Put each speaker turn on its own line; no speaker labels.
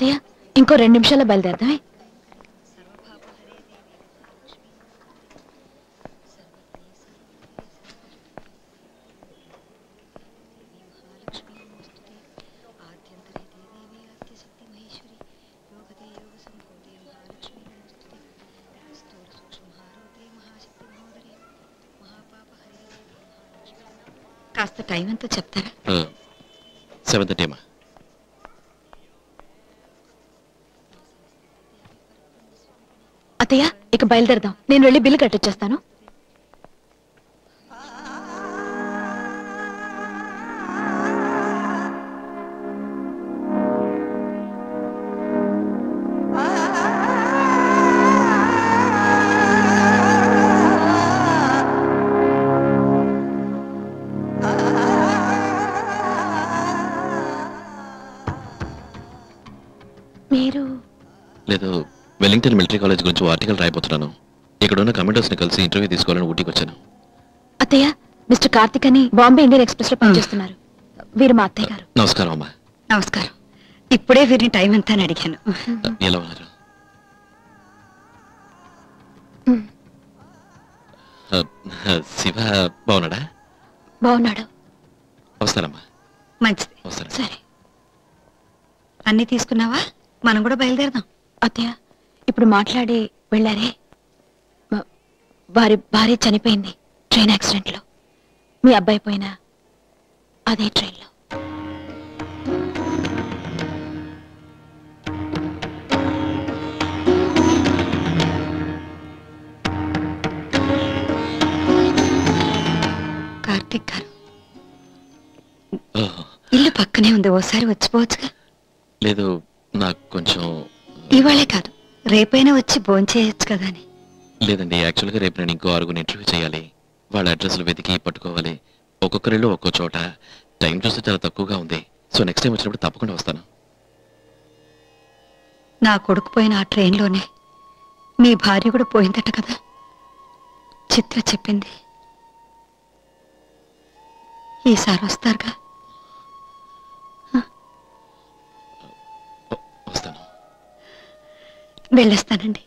అత్తయ్య ఇంకో 2 నిమిషాల్లో బయలుదేరదామే. కాస్త టైం ఎంతో చెప్తారా?
7:30 అమ్మా.
అత్తయ్య ఇక బయలుదేరదాం. నేను వెళ్ళి బిల్లు కట్టించేస్తాను. మీరు
లేదు, వెల్లింగ్టన్ మిలిటరీ కాలేజ్ గురించి ఆర్టికల్ రాయబోతున్నాను. ఇక్కడ ఉన్న కమాండర్స్ ని కలిసి ఇంటర్వ్యూ తీసుకోవాలని ఊటీకి వచ్చాను.
అత్తయ్య మిస్టర్ కార్తిక్ అని బాంబే ఇండియన్ ఎక్స్ప్రెస్ లో పనిచేస్తున్నారు. వీరు మా అత్తయ్య గారు.
నమస్కారం అమ్మా.
నమస్కారం. ఇప్పుడే వీరిని టైం ఎంత అని అడిగాను.
ఎలా ఉన్నారు? శివ బాగున్నాడా?
బాగున్నాడు.
వస్తానమ్మా.
మంచిది.
వస్తాను.
సరే
అన్ని తీసుకున్నావా? మనం కూడా బయలుదేరదాం.
అత్తయ్య ఇప్పుడు మాట్లాడి వెళ్ళారే, వారి భార్య చనిపోయింది ట్రైన్ యాక్సిడెంట్ లో. మీ అబ్బాయి పోయినా అదే ట్రైన్ లో.
కార్తిక్ గారు, ఇల్లు పక్కనే ఉంది, ఓసారి వచ్చిపోవచ్చుగా.
లేదు, నాకు కొంచెం
ఇవాళే కాదు, రేపైనా వచ్చి భోంచేయచ్చు కదా అని.
లేదండి, యాక్చువల్గా రేపు నేను ఇంకో 6 ఇంటర్వ్యూ చేయాలి. వాళ్ళ అడ్రస్లు వెతికి పట్టుకోవాలి. ఒక్కొక్కరిలో ఒక్కో చోట. టైం చూస్తే చాలా తక్కువగా ఉంది. సో నెక్స్ట్ టైం వచ్చినప్పుడు తప్పకుండా వస్తాను.
నా కొడుకు పోయిన ఆ ట్రైన్లోనే మీ భార్య కూడా పోయిందట కదా, చిత్ర చెప్పింది. ఈసారి వస్తారుగా?
వస్తాను.
వెళ్ళొస్తానండి.